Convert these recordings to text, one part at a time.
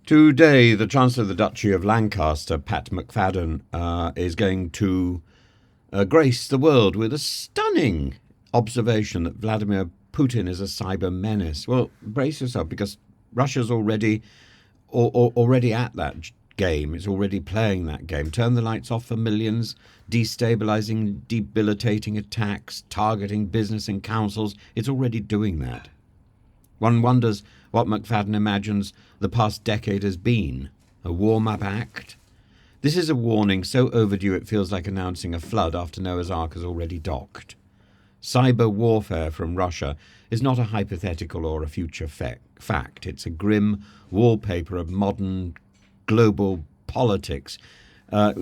Today, the Chancellor of the Duchy of Lancaster, Pat McFadden, is going to grace the world with a stunning observation that Vladimir Putin is a cyber menace. Well, brace yourself, because Russia's already at that game. It's already playing that game. Turn the lights off for millions, destabilizing, debilitating attacks, targeting business and councils. It's already doing that. One wonders what McFadden imagines the past decade has been. A warm-up act? This is a warning so overdue it feels like announcing a flood after Noah's Ark has already docked. Cyber warfare from Russia is not a hypothetical or a future fact. It's a grim wallpaper of modern global politics. All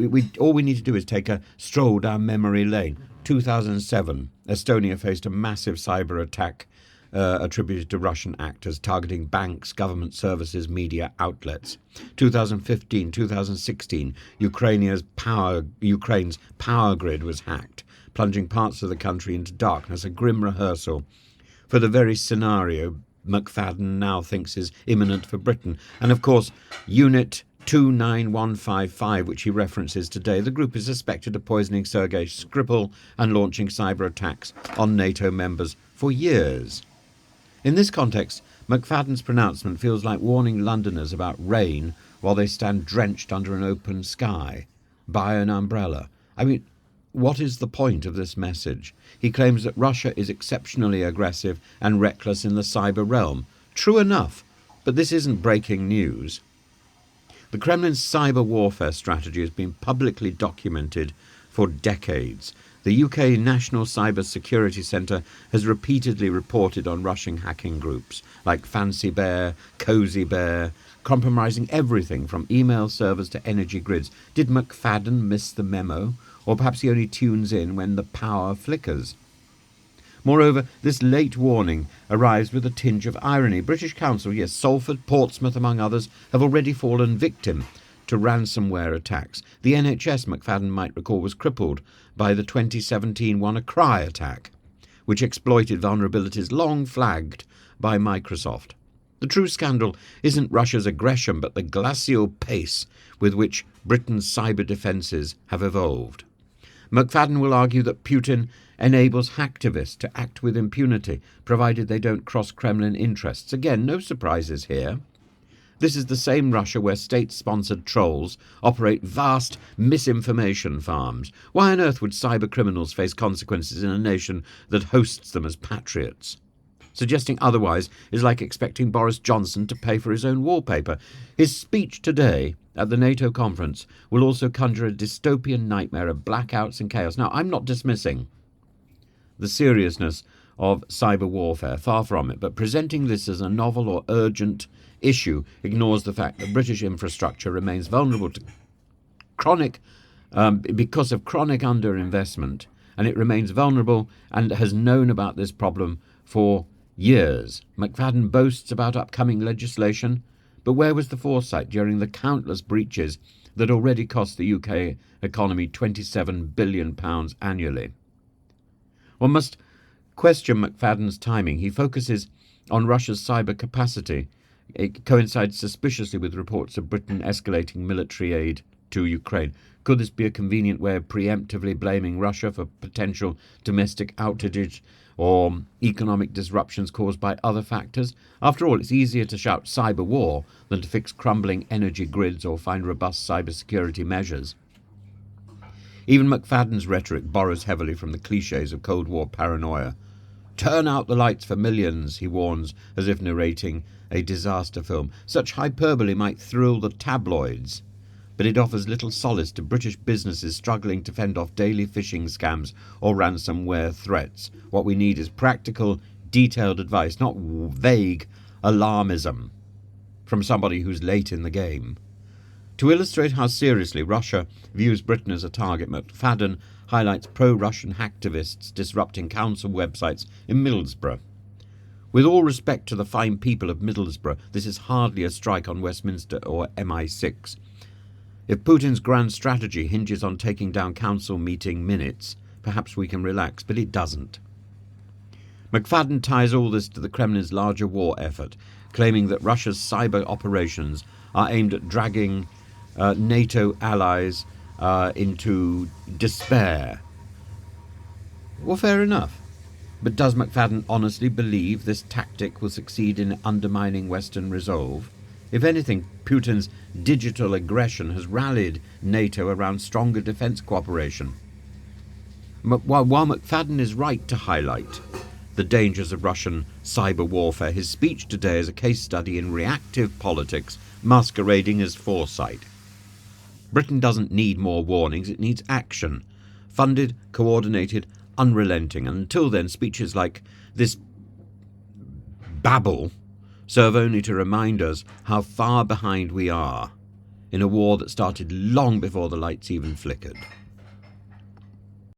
we need to do is take a stroll down memory lane. 2007, Estonia faced a massive cyber attack attributed to Russian actors targeting banks, government services, media outlets. 2015, 2016, Ukraine's power grid was hacked, plunging parts of the country into darkness, a grim rehearsal for the very scenario McFadden now thinks is imminent for Britain. And of course, Unit 29155, which he references today, the group is suspected of poisoning Sergei Skripal and launching cyber attacks on NATO members for years. In this context, McFadden's pronouncement feels like warning Londoners about rain while they stand drenched under an open sky. Buy an umbrella. I mean, what is the point of this message? He claims that Russia is exceptionally aggressive and reckless in the cyber realm. True enough, but this isn't breaking news. The Kremlin's cyber warfare strategy has been publicly documented for decades. The UK National Cyber Security Centre has repeatedly reported on Russian hacking groups like Fancy Bear, Cozy Bear, compromising everything from email servers to energy grids. Did McFadden miss the memo? Or perhaps he only tunes in when the power flickers? Moreover, this late warning arrives with a tinge of irony. British Council, yes, Salford, Portsmouth, among others, have already fallen victim to ransomware attacks. The NHS, McFadden might recall, was crippled by the 2017 WannaCry attack, which exploited vulnerabilities long flagged by Microsoft. The true scandal isn't Russia's aggression, but the glacial pace with which Britain's cyber defences have evolved. McFadden will argue that Putin enables hacktivists to act with impunity, provided they don't cross Kremlin interests. Again, no surprises here. This is the same Russia where state-sponsored trolls operate vast misinformation farms. Why on earth would cyber criminals face consequences in a nation that hosts them as patriots? Suggesting otherwise is like expecting Boris Johnson to pay for his own wallpaper. His speech today at the NATO conference will also conjure a dystopian nightmare of blackouts and chaos. Now, I'm not dismissing the seriousness of cyber warfare, far from it, but presenting this as a novel or urgent issue ignores the fact that British infrastructure remains vulnerable to because of chronic underinvestment, and it remains vulnerable and has known about this problem for years. McFadden boasts about upcoming legislation, but where was the foresight during the countless breaches that already cost the UK economy £27 billion annually? One must question McFadden's timing. He focuses on Russia's cyber capacity. It coincides suspiciously with reports of Britain escalating military aid to Ukraine. Could this be a convenient way of preemptively blaming Russia for potential domestic outages or economic disruptions caused by other factors? After all, it's easier to shout cyber war than to fix crumbling energy grids or find robust cybersecurity measures. Even McFadden's rhetoric borrows heavily from the cliches of Cold War paranoia. Turn out the lights for millions, he warns, as if narrating a disaster film. Such hyperbole might thrill the tabloids, but it offers little solace to British businesses struggling to fend off daily phishing scams or ransomware threats. What we need is practical, detailed advice, not vague alarmism from somebody who's late in the game. To illustrate how seriously Russia views Britain as a target, McFadden highlights pro-Russian hacktivists disrupting council websites in Middlesbrough. With all respect to the fine people of Middlesbrough, this is hardly a strike on Westminster or MI6. If Putin's grand strategy hinges on taking down council meeting minutes, perhaps we can relax, but it doesn't. McFadden ties all this to the Kremlin's larger war effort. claiming that Russia's cyber operations are aimed at dragging NATO allies into despair. Well, fair enough. But does McFadden honestly believe this tactic will succeed in undermining Western resolve? If anything, Putin's digital aggression has rallied NATO around stronger defence cooperation. While McFadden is right to highlight the dangers of Russian cyber warfare, his speech today is a case study in reactive politics masquerading as foresight. Britain doesn't need more warnings, it needs action. Funded, coordinated, unrelenting. And until then, speeches like this babble serve only to remind us how far behind we are in a war that started long before the lights even flickered.